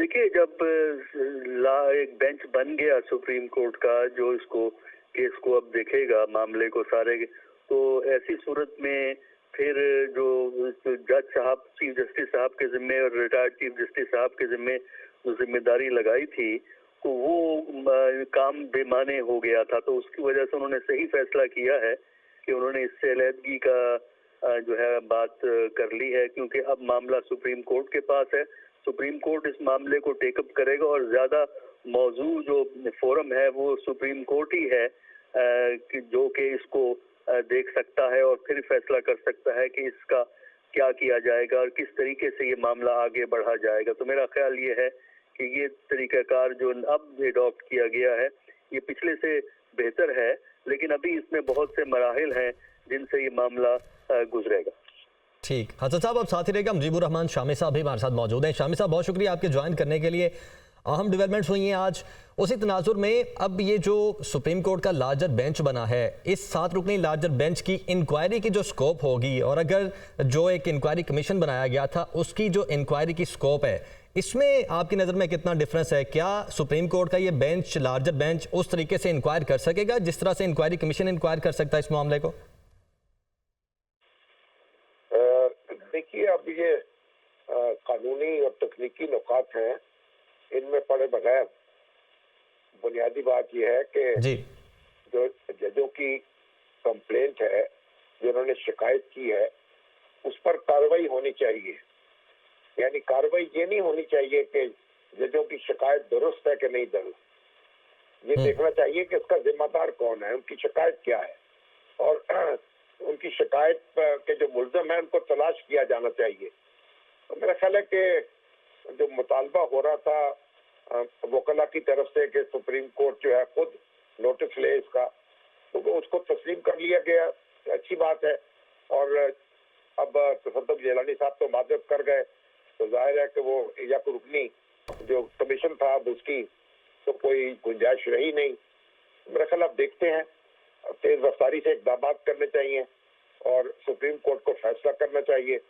देखिए, जब एक बेंच बन गया सुप्रीम कोर्ट का जो इसको केस को अब देखेगा, मामले को सारे, तो ऐसी सूरत में फिर जो जज साहब, चीफ जस्टिस साहब के जिम्मे और रिटायर्ड चीफ जस्टिस साहब के जिम्मे जो जिम्मेदारी लगाई थी, तो वो काम बेमाने हो गया था। तो उसकी वजह से उन्होंने सही फैसला किया है कि उन्होंने इससे अलहदगी का जो है बात कर ली है, क्योंकि अब मामला सुप्रीम कोर्ट के पास है। सुप्रीम कोर्ट इस मामले को टेकअप करेगा और ज्यादा मौजू जो फोरम है वो सुप्रीम कोर्ट ही है, जो कि इसको देख सकता है और फिर फैसला कर सकता है कि इसका क्या किया जाएगा और किस तरीके से ये मामला आगे बढ़ा जाएगा। तो मेरा ख्याल ये है कि ये तरीकाकार जो अब एडॉप्ट किया गया है ये पिछले से बेहतर है, लेकिन अभी इसमें बहुत से मराहिल हैं जिनसे ये मामला गुजरेगा। ठीक, हसन साहब अब साथ ही रहेगा मुजीबुर रहमान शामी साहब भी हमारे साथ मौजूद हैं। शामी साहब, बहुत शुक्रिया आपके ज्वाइन करने के लिए। अहम डेवलपमेंट्स हुई हैं आज। उसी तनाजुर में अब ये जो सुप्रीम कोर्ट का लार्जर बेंच बना है, इस 7 रुकनी लार्जर बेंच की इंक्वायरी की जो स्कोप होगी, और अगर जो एक इंक्वायरी कमीशन बनाया गया था उसकी जो इंक्वायरी की स्कोप है, इसमें आपकी नज़र में कितना डिफरेंस है? क्या सुप्रीम कोर्ट का ये बेंच, लार्जर बेंच, उस तरीके से इंक्वायर कर सकेगा जिस तरह से इंक्वायरी कमीशन इंक्वायर कर सकता है इस मामले को? देखिए, अब ये कानूनी और तकनीकी नुकात हैं, इनमें पड़े बगैर बुनियादी बात यह है कि जो जजों की कंप्लेंट है, जिन्होंने शिकायत की है, उस पर कार्रवाई होनी चाहिए। यानी कार्रवाई ये नहीं होनी चाहिए कि जजों की शिकायत दुरुस्त है कि नहीं दुरुस्त। ये देखना चाहिए कि इसका जिम्मेदार कौन है, उनकी शिकायत क्या है, और उनकी शिकायत के जो मुल्ज़िम है उनको तलाश किया जाना चाहिए। तो मेरा ख्याल है कि जो मुतालबा हो रहा था वकला की तरफ से कि सुप्रीम कोर्ट जो है खुद नोटिस ले इसका, तो वो उसको तस्लीम कर लिया गया, अच्छी बात है। और अब तसद्दुक़ जिलानी साहब तो माजरत कर गए, तो जाहिर है कि वो या को रुकनी जो कमीशन था अब उसकी तो कोई गुंजाइश रही नहीं। मेरा ख्याल अब देखते हैं, तेज रफ्तारी से इक़दाम करने चाहिए और सुप्रीम कोर्ट को फैसला करना चाहिए,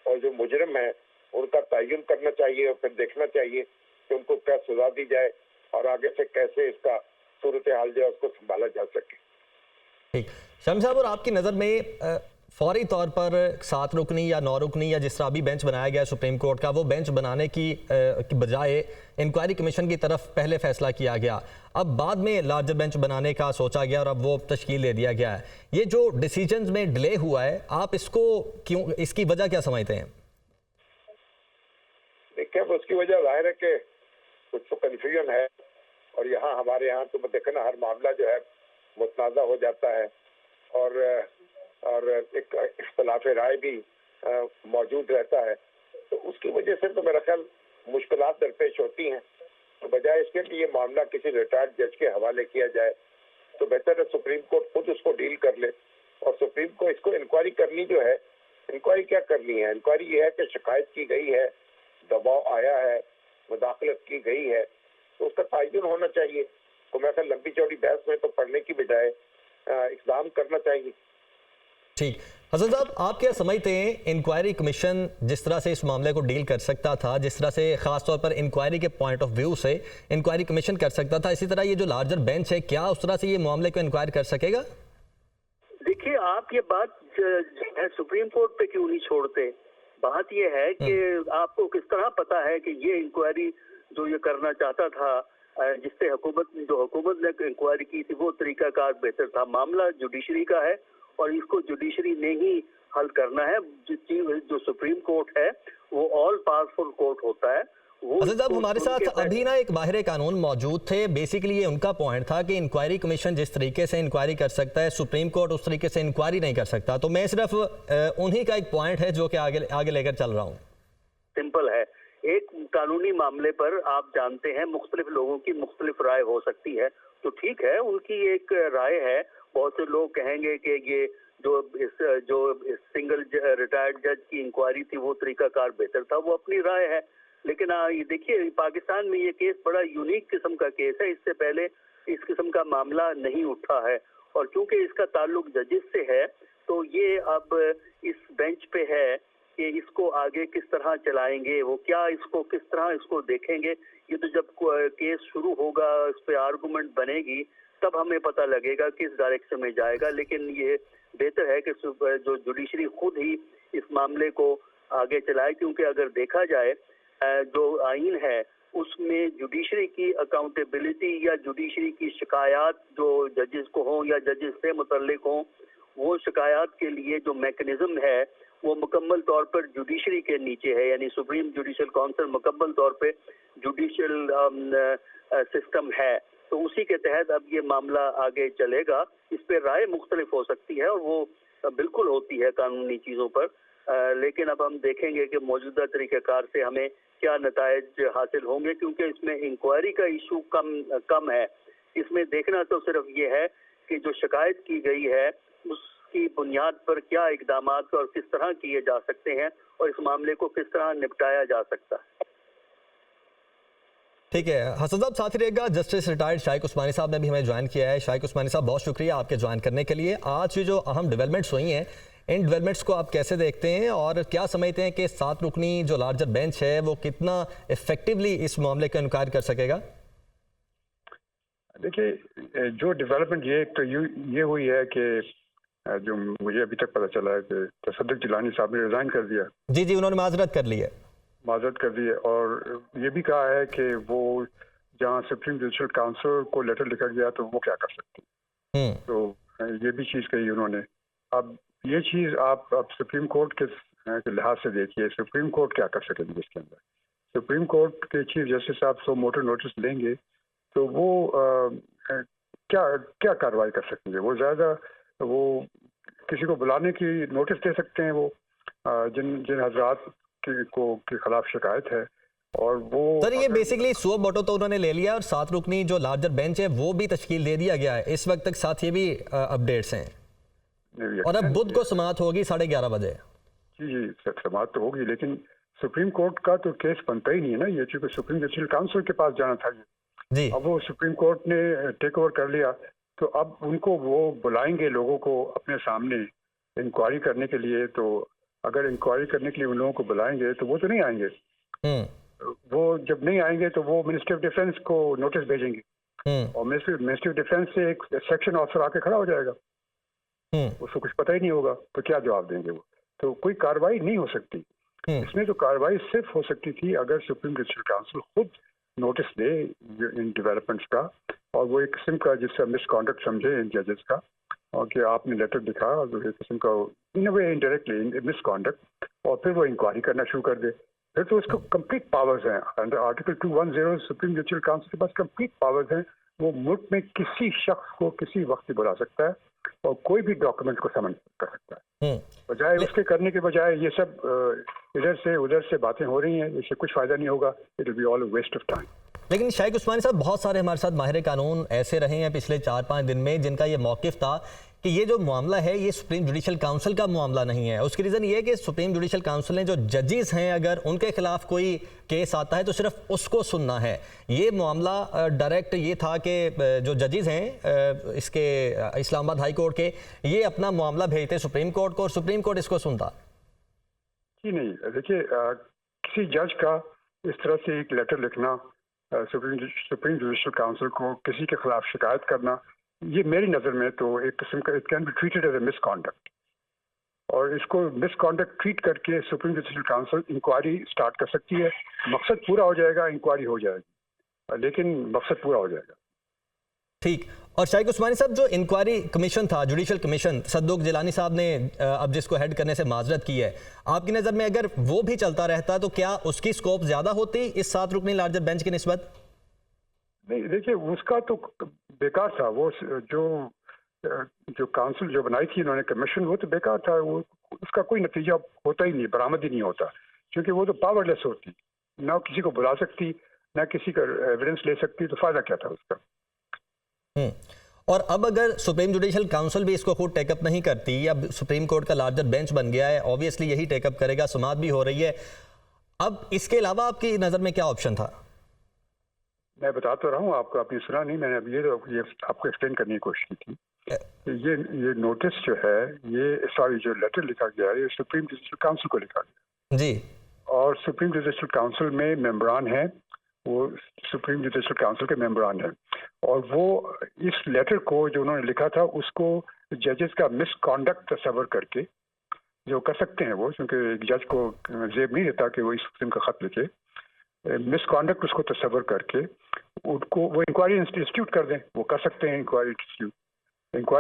और जो मुजरिम है उनका तयन करना चाहिए, और फिर देखना चाहिए कि उनको क्या सजा दी जाए और आगे से कैसे इसका सूरत हाल जो है उसको संभाला जा सके। ठीक, शामी साहब, और आपकी नज़र में फौरी तौर पर 7 रुकनी या 9 रुकनी या जिस तरह अभी बेंच बनाया गया सुप्रीम कोर्ट का, वो बेंच बनाने की बजाय इंक्वायरी कमीशन की तरफ पहले फैसला किया गया, अब बाद में लार्जर बेंच बनाने का सोचा गया और अब वो तश्कील दे दिया गया है। ये जो डिसीजंस में डिले हुआ है, आप इसको क्यों, इसकी वजह क्या समझते हैं? देखिए, उसकी वजह जाहिर है कि कुछ तो कन्फ्यूजन है, और यहाँ हमारे यहाँ तो देखे ना, हर मामला जो है मुतनाज़ा हो जाता है और एक इख्तिलाफ राय भी मौजूद रहता है। तो उसकी वजह से तो मेरा ख्याल मुश्किलात दरपेश होती हैं। तो बजाय इसके कि ये मामला किसी रिटायर्ड जज के हवाले किया जाए, तो बेहतर है सुप्रीम कोर्ट खुद उसको डील कर ले। और सुप्रीम को इसको इंक्वायरी करनी जो है, इंक्वायरी क्या करनी है? इंक्वायरी ये है कि शिकायत की गई है, दबाव आया है, मुदाखलत की गई है, तो उसका तयन होना चाहिए। तो मैं ख्याल लंबी चौड़ी बहस में तो पढ़ने की बजाय इक़दाम करना चाहिए। ठीक, हसन साहब, आप क्या समझते हैं इंक्वायरी कमीशन जिस तरह से इस मामले को डील कर सकता था, जिस तरह से खास तौर पर इंक्वायरी के पॉइंट ऑफ व्यू से इंक्वायरी कमीशन कर सकता था, इसी तरह ये जो लार्जर बेंच है, क्या उस तरह से ये मामले को इंक्वायर कर सकेगा? देखिए, आप ये बात सुप्रीम कोर्ट पे क्यों नहीं छोड़ते? बात ये है कि आपको किस तरह पता है कि ये इंक्वायरी जो ये करना चाहता था, जिससे हुकूमत ने इंक्वायरी की थी, वो तरीकाकार बेहतर था। मामला जुडिशरी का है और इसको जुडिशरी ने ही हल करना है। जो सुप्रीम कोर्ट है वो ऑल पावरफुल कोर्ट होता है। साहब, हमारे साथ अभी ना एक माहिर कानून मौजूद थे। बेसिकली ये उनका पॉइंट था कि इंक्वायरी कमीशन जिस तरीके से इंक्वायरी कर सकता है, सुप्रीम कोर्ट उस तरीके से इंक्वायरी नहीं कर सकता। तो मैं सिर्फ उन्हीं का एक पॉइंट है जो कि आगे लेकर चल रहा हूँ। सिंपल है, एक कानूनी मामले पर आप जानते हैं मुख्तलिफ लोगों की मुख्तलिफ राय हो सकती है, तो ठीक है, उनकी एक राय है। बहुत से लोग कहेंगे कि ये जो सिंगल रिटायर्ड जज की इंक्वायरी थी वो तरीकाकार बेहतर था, वो अपनी राय है। लेकिन ये देखिए, पाकिस्तान में ये केस बड़ा यूनिक किस्म का केस है, इससे पहले इस किस्म का मामला नहीं उठा है, और क्योंकि इसका ताल्लुक जजेस से है तो ये अब इस बेंच पे है कि इसको आगे किस तरह चलाएंगे, वो क्या इसको किस तरह इसको देखेंगे। ये तो जब केस शुरू होगा, इस पे आर्गुमेंट बनेगी, तब हमें पता लगेगा किस डायरेक्शन में जाएगा। लेकिन ये बेहतर है कि जो जुडिशरी खुद ही इस मामले को आगे चलाए, क्योंकि अगर देखा जाए जो आइन है उसमें जुडिशरी की अकाउंटेबिलिटी या जुडिशरी की शिकायत जो जजेस को हो या जजेस से मुतल्लिक हो, वो शिकायत के लिए जो मैकेनिज्म है वो मुकम्मल तौर पर जुडिशरी के नीचे है, यानी सुप्रीम जुडिशल काउंसिल मुकम्मल तौर पे जुडिशल सिस्टम है। तो उसी के तहत अब ये मामला आगे चलेगा। इस पे राय मुख्तलिफ हो सकती है और वो बिल्कुल होती है कानूनी चीज़ों पर, लेकिन अब हम देखेंगे कि मौजूदा तरीक़ेकार से हमें क्या नतायज हासिल होंगे, क्योंकि इसमें इंक्वायरी का इशू कम है। इसमें देखना तो सिर्फ ये है कि जो शिकायत की गई है उसकी बुनियाद पर क्या इकदाम और किस तरह किए जा सकते हैं और इस मामले को किस तरह निपटाया जा सकता है। ठीक है हसन साहब, साथ ही रहेगा जस्टिस रिटायर्ड शाइक उस्मानी साहब ने भी हमें ज्वाइन किया है। शाइक उस्मानी साहब, बहुत शुक्रिया आपके ज्वाइन करने के लिए। आज जो अहम डेवलपमेंट्स हुई हैं, इन डेवलपमेंट्स को आप कैसे देखते हैं और क्या समझते हैं कि 7 रुकनी जो लार्जर बेंच है वो कितना इफेक्टिवली इस मामले का इनकार कर सकेगा? देखिए, जो डेवलपमेंट ये तो ये हुई है कि जो मुझे अभी तक पता चला है कि तसद्दुक़ जिलानी साहब ने रिज़ाइन कर दिया। जी, उन्होंने माजरत कर ली है। माजरत कर दी है और ये भी कहा है कि वो जहाँ सुप्रीम जुडिशल काउंसिल को लेटर लिखा गया तो वो क्या कर सकते हैं। तो ये भी चीज़ कही उन्होंने। अब ये चीज़ आप अब सुप्रीम कोर्ट के लिहाज से देखिए, सुप्रीम कोर्ट क्या कर सकेगी इसके अंदर। सुप्रीम कोर्ट के चीफ जस्टिस साहब सो मोटर नोटिस लेंगे तो वो क्या कार्रवाई कर सकेंगे। वो ज़्यादा वो किसी को बुलाने की नोटिस दे सकते हैं, वो जिन हजरात के खिलाफ शिकायत है। और वो सर ये बेसिकली सो मोटो तो उन्होंने ले लिया और 7 रुकनी जो लार्जर बेंच है वो भी तश्कील दे दिया गया है इस वक्त तक। साथ ये भी अपडेट्स हैं और अब बुध को समाअत होगी 11:30 बजे। जी समाअत तो होगी, लेकिन सुप्रीम कोर्ट का तो केस बनता ही नहीं है ना ये, चूंकि सुप्रीम जुडिशल काउंसिल के पास जाना था ये जी। अब वो सुप्रीम कोर्ट ने टेक ओवर कर लिया, तो अब उनको वो बुलाएंगे लोगों को अपने सामने इंक्वायरी करने के लिए। तो अगर इंक्वायरी करने के लिए उन लोगों को बुलाएंगे तो वो तो नहीं आएंगे। वो जब नहीं आएंगे तो वो मिनिस्ट्री ऑफ डिफेंस को नोटिस भेजेंगे और मिनिस्ट्री ऑफ डिफेंस से एक सेक्शन ऑफिसर आके खड़ा हो जाएगा। उसको कुछ पता ही नहीं होगा तो क्या जवाब देंगे वो। तो कोई कार्रवाई नहीं हो सकती। इसमें तो कार्रवाई सिर्फ हो सकती थी अगर सुप्रीम जुडिशल काउंसिल खुद नोटिस दे इन डेवलपमेंट्स का, और वो एक किस्म का जिससे मिसकॉन्डक्ट समझे इन जजेस का, और कि आपने लेटर दिखा और एक किस्म का इन अ वे इनडायरेक्टली मिसकॉन्डक्ट, और फिर वो इंक्वायरी करना शुरू कर दे। फिर तो उसको कंप्लीट पावर्स हैं under article 210 supreme Judicial council के पास कंप्लीट पावर्स हैं। वो मुल्क में किसी शख्स को किसी वक्त बुला सकता है और कोई भी डॉक्यूमेंट को समन कर सकता है। बजाय उसके करने के बजाय ये सब इधर से उधर से बातें हो रही हैं, इससे कुछ फायदा नहीं होगा। It will be all waste of time. लेकिन शाइक उस्मानी साहब, बहुत सारे हमारे साथ माहिर कानून ऐसे रहे हैं पिछले 4-5 दिन में जिनका ये मौक़िफ़ था कि ये जो मामला है ये सुप्रीम जुडिशल काउंसिल का मामला नहीं है। उसकी रीज़न ये है कि सुप्रीम जुडिशल काउंसिल ने जो जजेस हैं अगर उनके खिलाफ कोई केस आता है तो सिर्फ उसको सुनना है। ये मामला डायरेक्ट ये था कि जो जजेस हैं इसके इस्लामाबाद हाई कोर्ट के, ये अपना मामला भेजते सुप्रीम कोर्ट को और सुप्रीम कोर्ट इसको सुनता। जी नहीं, देखिए किसी जज का इस तरह से एक लेटर लिखना सुप्रीम जुडिशल काउंसिल को किसी के खिलाफ शिकायत करना, ये मेरी नज़र में तो एक किस्म का it can be treated as a misconduct, और इसको मिसकॉन्डक्ट ट्रीट करके Supreme Judicial Council inquiry start कर सकती है। मकसद पूरा हो जाएगा, इंक्वायरी हो जाएगी, लेकिन मकसद पूरा हो जाएगा। ठीक। और शाइक उस्मानी साहब, जो इंक्वायरी कमीशन था, जुडिशल कमीशन, तसद्दुक़ जिलानी साहब ने अब जिसको हेड करने से माजरत की है, आपकी नज़र में अगर वो भी चलता रहता तो क्या उसकी स्कोप ज़्यादा होती इस 7 रुकनी लार्जर बेंच की निस्बत? नहीं, देखिए उसका तो बेकार था। वो जो काउंसिल जो बनाई थी इन्होंने कमीशन, वो तो बेकार था। वो उसका कोई नतीजा होता ही नहीं, बरामद ही नहीं होता, क्योंकि वो तो पावरलेस होती, ना किसी को बुला सकती ना किसी का एविडेंस ले सकती, तो फायदा क्या था उसका। और अब अगर सुप्रीम जुडिशल काउंसिल भी इसको खुद टेकअप नहीं करती, या सुप्रीम कोर्ट का लार्जर बेंच बन गया है, ऑब्वियसली यही टेकअप करेगा, समाअत भी हो रही है, अब इसके अलावा आपकी नज़र में क्या ऑप्शन था? मैं बता तो रहा हूँ आपको, आपने सुना नहीं, मैंने अब ये आपको एक्सप्लेन करने की कोशिश की थी ये नोटिस जो है, जो लेटर लिखा गया है, ये सुप्रीम जुडिशल काउंसिल को लिखा गया जी। और सुप्रीम जुडिशल काउंसिल में मेंबरान हैं, वो सुप्रीम जुडिशल काउंसिल के मेंबरान हैं, और वो इस लेटर को जो उन्होंने लिखा था उसको जजेस का मिसकॉन्डक्ट तस्वर करके, जो कर सकते हैं वो, क्योंकि एक जज को जेब नहीं देता कि वो इस किस्म का खत लिखे, मिसकॉन्डक्ट उसको तस्वर करके उनको वो इंक्वायरी इंस्टीट्यूट कर दें। वो कर सकते हैं इंक्वायरी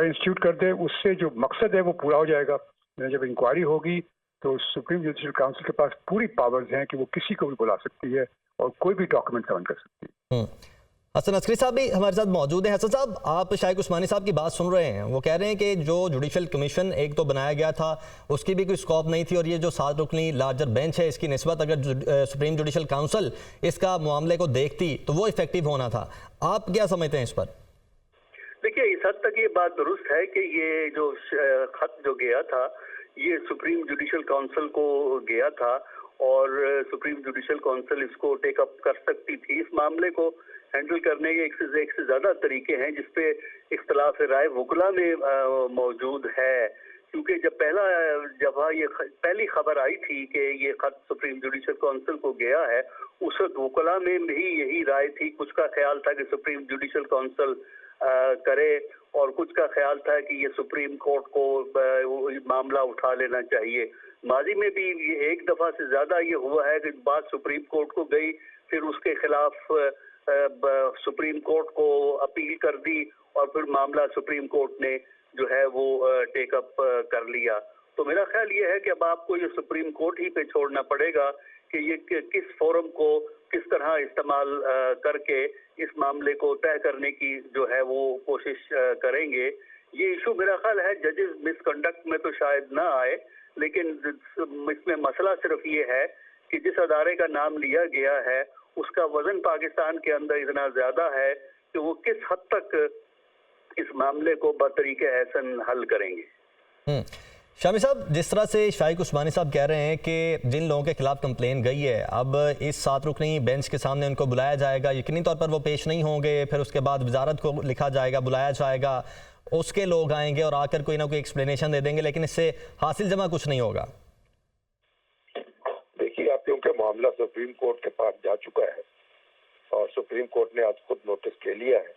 इंस्टीट्यूट कर दें, उससे जो मकसद है वो पूरा हो जाएगा। जब इंक्वायरी होगी तो सुप्रीम जुडिशल काउंसिल के पास पूरी पावर्स हैं कि वो किसी को भी बुला सकती है और कोई भी डॉक्यूमेंट कमेंट कर सकती है। हसन अस्करी साहब भी हमारे साथ मौजूद हैं। हसन साहब, आप शाइक उस्मानी साहब की बात सुन रहे हैं, वो कह रहे हैं कि जो जुडिशल कमीशन एक तो बनाया गया था उसकी भी कोई स्कोप नहीं थी, और ये जो 7 रुकनी लार्जर बेंच है इसकी निस्बत अगर सुप्रीम जुडिशल काउंसिल इसका मामले को देखती तो वो इफेक्टिव होना था। आप क्या समझते हैं इस पर? देखिए, इस हद तक ये बात दुरुस्त है कि ये जो खत जो गया था ये सुप्रीम जुडिशल काउंसिल को गया था और सुप्रीम जुडिशल काउंसिल इसको टेकअप कर सकती थी। इस मामले को हैंडल करने के एक से ज्यादा तरीके हैं जिसपे इख्तलाफ राय वकला में मौजूद है, क्योंकि जब ये पहली खबर आई थी कि ये खत सुप्रीम जुडिशल काउंसिल को गया है, उस वक्त वकला में भी यही राय थी। कुछ का ख्याल था कि सुप्रीम जुडिशल काउंसिल करे और कुछ का ख्याल था कि ये सुप्रीम कोर्ट को मामला उठा लेना चाहिए। माजी में भी एक दफा से ज्यादा ये हुआ है कि बात सुप्रीम कोर्ट को गई, फिर उसके खिलाफ सुप्रीम कोर्ट को अपील कर दी और फिर मामला सुप्रीम कोर्ट ने जो है वो टेकअप कर लिया। तो मेरा ख्याल ये है कि अब आपको ये सुप्रीम कोर्ट ही पे छोड़ना पड़ेगा कि ये किस फोरम को किस तरह इस्तेमाल करके इस मामले को तय करने की जो है वो कोशिश करेंगे। ये इशू मेरा ख्याल है जजेस मिसकंडक्ट में तो शायद ना आए, लेकिन इसमें मसला सिर्फ ये है कि जिस अदारे का नाम लिया गया है उसका वजन पाकिस्तान के अंदर इतना ज्यादा है कि वो किस हद तक इस मामले को बतरीके एहसन हल करेंगे। शामी साहब, जिस तरह से शाइक उस्मानी साहब कह रहे हैं कि जिन लोगों के खिलाफ कंप्लेन गई है अब इस 7 रुकनी बेंच के सामने उनको बुलाया जाएगा, यकीनी तौर पर वो पेश नहीं होंगे, फिर उसके बाद वजारत को लिखा जाएगा, बुलाया जाएगा, उसके लोग आएंगे और आकर कोई ना कोई एक्सप्लेनेशन दे देंगे, लेकिन इससे हासिल जमा कुछ नहीं होगा। देखिए, आप क्योंकि मामला सुप्रीम कोर्ट के पास जा चुका है और सुप्रीम कोर्ट ने आज खुद नोटिस ले लिया है,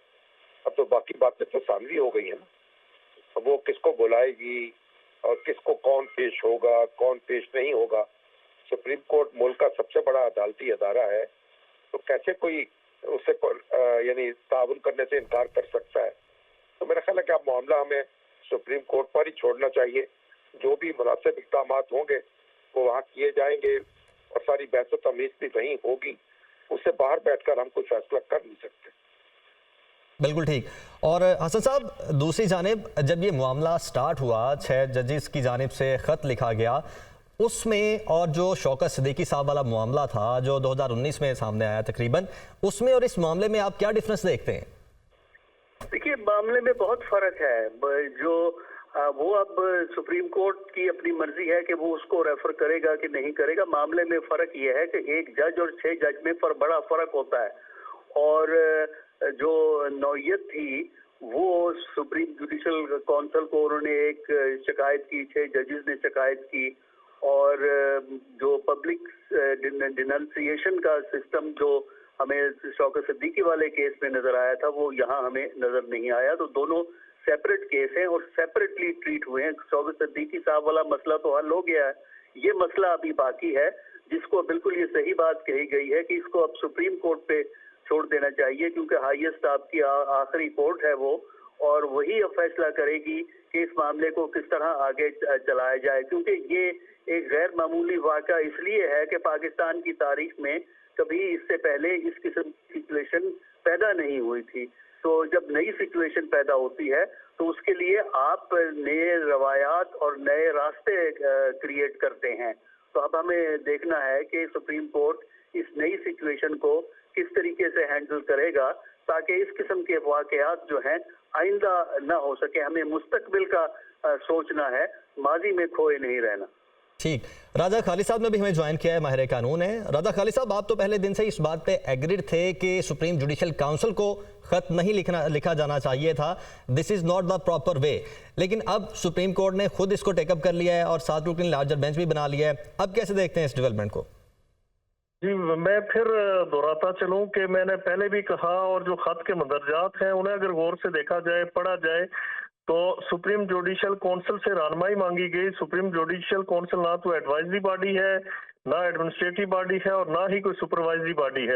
अब तो बाकी बातें तो सामने हो गई है ना। अब वो किसको बुलाएगी और किसको कौन पेश होगा, कौन पेश नहीं होगा। सुप्रीम कोर्ट मुल्क का सबसे बड़ा अदालती अदारा है, तो कैसे कोई उससे यानी ताउन करने से इनकार कर सकता है। तो मेरा ख्याल है कि अब मामला हमें सुप्रीम कोर्ट पर ही छोड़ना चाहिए। जो भी मुनासिब इक़दाम होंगे वो वहाँ किए जाएंगे और सारी बहस तमीज़ भी वहीं होगी। उससे बाहर बैठकर हम कोई फैसला कर नहीं सकते। बिल्कुल ठीक। और हसन साहब, दूसरी जानिब जब ये मामला स्टार्ट हुआ, 6 जजेस की जानिब से ख़त लिखा गया, उसमें और जो शौकत सिद्दीकी साहब वाला मामला था जो 2019 में सामने आया तकरीबन, उसमें और इस मामले में आप क्या डिफरेंस देखते हैं? देखिए, मामले में बहुत फ़र्क है। जो वो अब सुप्रीम कोर्ट की अपनी मर्जी है कि वो उसको रेफर करेगा कि नहीं करेगा। मामले में फ़र्क ये है कि एक जज और 6 जज में बड़ा फ़र्क होता है, और जो नौयत थी वो सुप्रीम जुडिशल काउंसिल को उन्होंने एक शिकायत की, 6 जजेस ने शिकायत की, और जो पब्लिक डिनंसिएशन का सिस्टम जो हमें शौकत सिद्दीकी वाले केस में नजर आया था वो यहाँ हमें नजर नहीं आया। तो दोनों सेपरेट केस हैं और सेपरेटली ट्रीट हुए हैं। शौकत सिद्दीकी साहब वाला मसला तो हल हो गया है, ये मसला अभी बाकी है, जिसको बिल्कुल ये सही बात कही गई है कि इसको अब सुप्रीम कोर्ट पे छोड़ देना चाहिए, क्योंकि हाईएस्ट आपकी आखिरी कोर्ट है वो, और वही अब फैसला करेगी कि इस मामले को किस तरह आगे चलाया जाए। क्योंकि ये एक गैर मामूली वाक़ा इसलिए है कि पाकिस्तान की तारीख में कभी इससे पहले इस किस्म की सिचुएशन पैदा नहीं हुई थी। तो जब नई सिचुएशन पैदा होती है तो उसके लिए आप नए रवायात और नए रास्ते क्रिएट करते हैं। तो अब हमें देखना है कि सुप्रीम कोर्ट इस नई सिचुएशन को किस तरीके से हैंडल करेगा ताकि इस किस्म के वाक़यात जो हैं आइंदा ना हो सके। हमें मुस्तकबिल का सोचना है, माजी में खोए नहीं रहना। ठीक, राजा खालिद साहब ने भी हमें ज्वाइन किया है, माहिर कानून है। राजा खालिद साहब, आप तो पहले दिन से इस बात पे एग्रीड थे कि सुप्रीम जुडिशल काउंसिल को खत नहीं लिखा जाना चाहिए था, this is not the proper way, लेकिन अब सुप्रीम कोर्ट ने खुद इसको टेकअप कर लिया है और 7 रुकनी लार्जर बेंच भी बना लिया है। अब कैसे देखते हैं इस डेवलपमेंट को? जी, मैं फिर दोहराता चलूं कि मैंने पहले भी कहा, और जो खत के मंदरजात हैं उन्हें अगर गौर से देखा जाए, पढ़ा जाए, तो सुप्रीम जुडिशल काउंसिल से रहनुमाई मांगी गई। सुप्रीम जुडिशल काउंसिल ना तो एडवाइजरी बॉडी है, ना एडमिनिस्ट्रेटिव बॉडी है, और ना ही कोई सुपरवाइजरी बॉडी है।